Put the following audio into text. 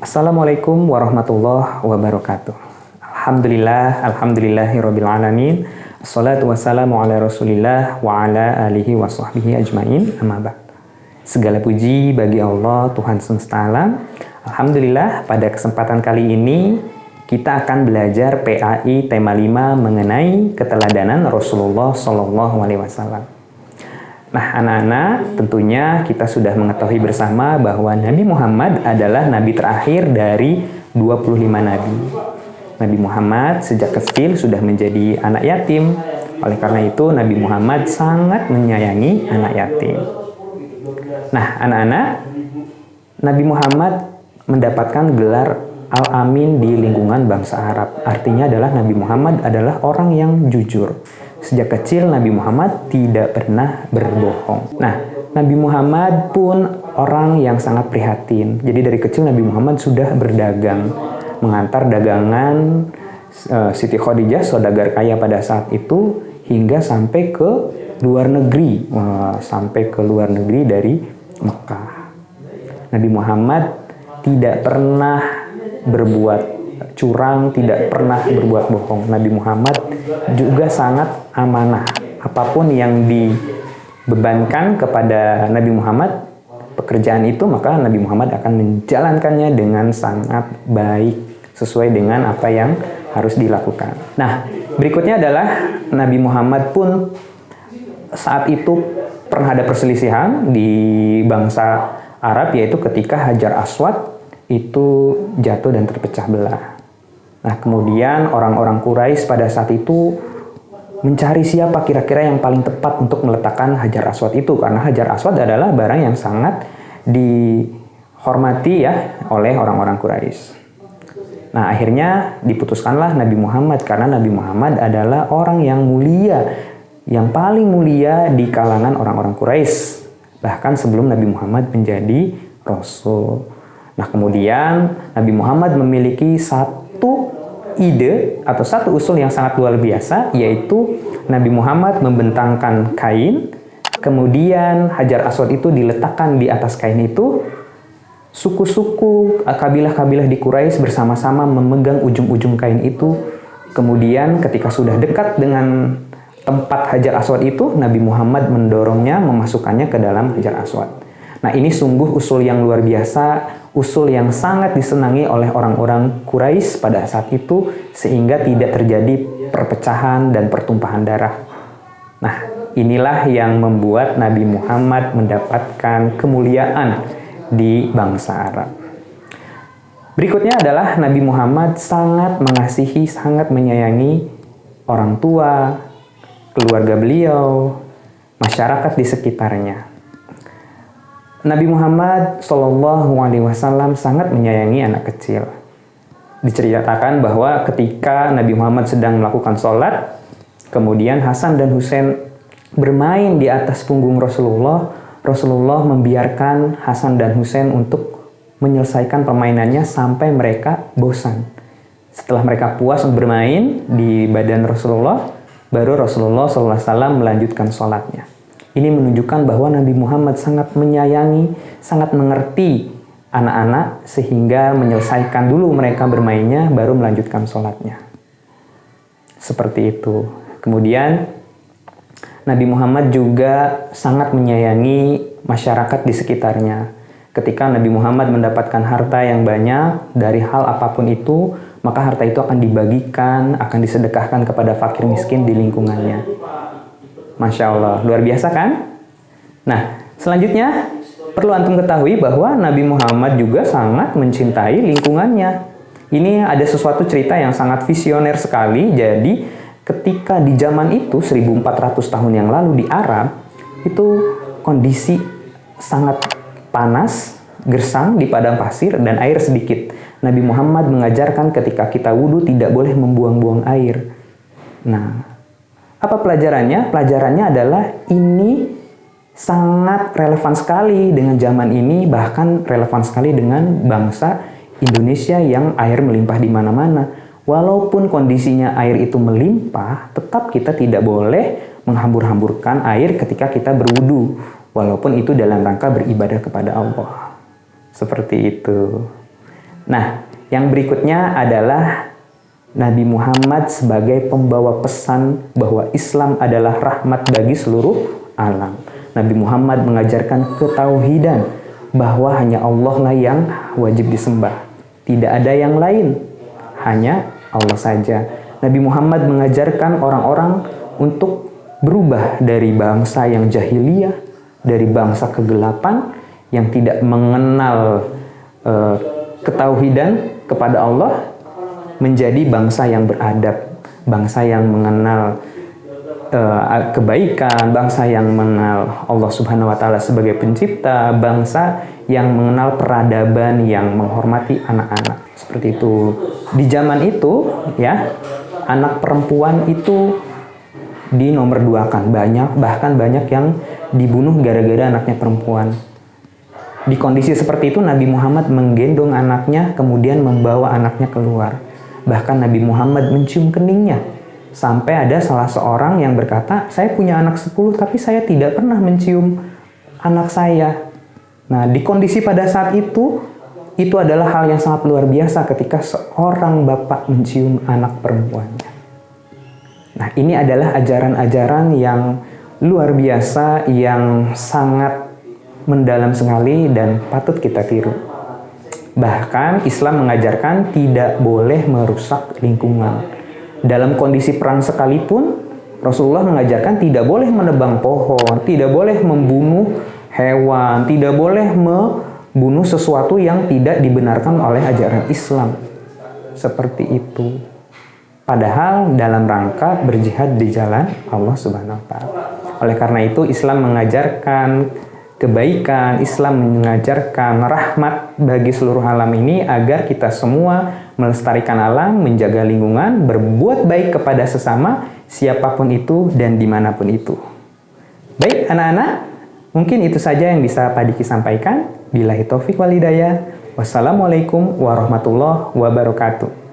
Assalamualaikum warahmatullahi wabarakatuh. Alhamdulillahirabbil alamin. Assalatu wassalamu ala Rasulillah wa ala alihi wa sahbihi ajmain. Amma ba'd. Segala puji bagi Allah Tuhan semesta alam. Alhamdulillah, pada kesempatan kali ini kita akan belajar PAI tema 5 mengenai keteladanan Rasulullah Shallallahu alaihi wasallam. Nah, anak-anak, tentunya kita sudah mengetahui bersama bahwa Nabi Muhammad adalah nabi terakhir dari 25 nabi. Nabi Muhammad sejak kecil sudah menjadi anak yatim. Oleh karena itu, Nabi Muhammad sangat menyayangi anak yatim. Nah, anak-anak, Nabi Muhammad mendapatkan gelar Al-Amin di lingkungan bangsa Arab. Artinya adalah Nabi Muhammad adalah orang yang jujur. Sejak kecil Nabi Muhammad tidak pernah berbohong. Nah, Nabi Muhammad pun orang yang sangat prihatin. Jadi dari kecil Nabi Muhammad sudah berdagang, mengantar dagangan Siti Khadijah, saudagar kaya pada saat itu, hingga sampai ke luar negeri, dari Mekah. Nabi Muhammad tidak pernah berbuat curang, tidak pernah berbuat bohong. Nabi Muhammad juga sangat amanah. Apapun yang dibebankan kepada Nabi Muhammad, pekerjaan itu, maka Nabi Muhammad akan menjalankannya dengan sangat baik, sesuai dengan apa yang harus dilakukan. Nah, berikutnya adalah Nabi Muhammad pun saat itu pernah ada perselisihan di bangsa Arab, yaitu ketika Hajar Aswad itu jatuh dan terpecah belah. Nah, kemudian orang-orang Quraisy pada saat itu mencari siapa kira-kira yang paling tepat untuk meletakkan Hajar Aswad itu, karena Hajar Aswad adalah barang yang sangat dihormati ya oleh orang-orang Quraisy. Nah, akhirnya diputuskanlah Nabi Muhammad, karena Nabi Muhammad adalah orang yang mulia, yang paling mulia di kalangan orang-orang Quraisy, bahkan sebelum Nabi Muhammad menjadi Rasul. Nah, kemudian Nabi Muhammad memiliki satu ide atau satu usul yang sangat luar biasa, yaitu Nabi Muhammad membentangkan kain, kemudian Hajar Aswad itu diletakkan di atas kain itu. Suku-suku, kabilah-kabilah di Quraisy bersama-sama memegang ujung-ujung kain itu. Kemudian ketika sudah dekat dengan tempat Hajar Aswad itu, Nabi Muhammad mendorongnya, memasukkannya ke dalam Hajar Aswad. Nah, ini sungguh usul yang luar biasa, usul yang sangat disenangi oleh orang-orang Quraisy pada saat itu, sehingga tidak terjadi perpecahan dan pertumpahan darah. Nah, inilah yang membuat Nabi Muhammad mendapatkan kemuliaan di bangsa Arab. Berikutnya adalah Nabi Muhammad sangat mengasihi, sangat menyayangi orang tua, keluarga beliau, masyarakat di sekitarnya. Nabi Muhammad Shallallahu alaihi wasallam sangat menyayangi anak kecil. Diceritakan bahwa ketika Nabi Muhammad sedang melakukan sholat, kemudian Hasan dan Husain bermain di atas punggung Rasulullah membiarkan Hasan dan Husain untuk menyelesaikan permainannya sampai mereka bosan. Setelah mereka puas bermain di badan Rasulullah, baru Rasulullah SAW melanjutkan sholatnya. Ini menunjukkan bahwa Nabi Muhammad sangat menyayangi, sangat mengerti anak-anak, sehingga menyelesaikan dulu mereka bermainnya, baru melanjutkan sholatnya. Seperti itu. Kemudian, Nabi Muhammad juga sangat menyayangi masyarakat di sekitarnya. Ketika Nabi Muhammad mendapatkan harta yang banyak, dari hal apapun itu, maka harta itu akan dibagikan, akan disedekahkan kepada fakir miskin di lingkungannya. Masya Allah, luar biasa kan? Nah, selanjutnya perlu antum ketahui bahwa Nabi Muhammad juga sangat mencintai lingkungannya. Ini ada sesuatu cerita yang sangat visioner sekali. Jadi, ketika di zaman itu, 1400 tahun yang lalu di Arab, itu kondisi sangat panas, gersang di padang pasir, dan air sedikit. Nabi Muhammad mengajarkan ketika kita wudhu tidak boleh membuang-buang air. Nah, apa pelajarannya? Pelajarannya adalah ini sangat relevan sekali dengan zaman ini, bahkan relevan sekali dengan bangsa Indonesia yang air melimpah di mana-mana. Walaupun kondisinya air itu melimpah, tetap kita tidak boleh menghambur-hamburkan air ketika kita berwudu, walaupun itu dalam rangka beribadah kepada Allah. Seperti itu. Nah, yang berikutnya adalah Nabi Muhammad sebagai pembawa pesan bahwa Islam adalah rahmat bagi seluruh alam. Nabi Muhammad mengajarkan ketauhidan bahwa hanya Allah lah yang wajib disembah. Tidak ada yang lain, hanya Allah saja. Nabi Muhammad mengajarkan orang-orang untuk berubah dari bangsa yang jahiliyah, dari bangsa kegelapan yang tidak mengenal ketauhidan kepada Allah, menjadi bangsa yang beradab, bangsa yang mengenal kebaikan, bangsa yang mengenal Allah Subhanahu wa taala sebagai pencipta, bangsa yang mengenal peradaban, yang menghormati anak-anak. Seperti itu. Di zaman itu, ya, anak perempuan itu dinomor duakan, bahkan banyak yang dibunuh gara-gara anaknya perempuan. Di kondisi seperti itu, Nabi Muhammad menggendong anaknya, kemudian membawa anaknya keluar. Bahkan Nabi Muhammad mencium keningnya. Sampai ada salah seorang yang berkata, saya punya anak 10, tapi saya tidak pernah mencium anak saya. Nah, di kondisi pada saat itu adalah hal yang sangat luar biasa ketika seorang bapak mencium anak perempuannya. Nah, ini adalah ajaran-ajaran yang luar biasa, yang sangat mendalam sekali dan patut kita tiru. Bahkan Islam mengajarkan tidak boleh merusak lingkungan. Dalam kondisi perang sekalipun, Rasulullah mengajarkan tidak boleh menebang pohon, tidak boleh membunuh hewan, tidak boleh membunuh sesuatu yang tidak dibenarkan oleh ajaran Islam. Seperti itu. Padahal dalam rangka berjihad di jalan Allah Subhanahu wa taala. Oleh karena itu Islam mengajarkan kebaikan, Islam mengajarkan rahmat bagi seluruh alam ini agar kita semua melestarikan alam, menjaga lingkungan, berbuat baik kepada sesama, siapapun itu dan dimanapun itu. Baik anak-anak, mungkin itu saja yang bisa Pak Diki sampaikan. Billahi taufik wal hidayah. Wassalamualaikum warahmatullahi wabarakatuh.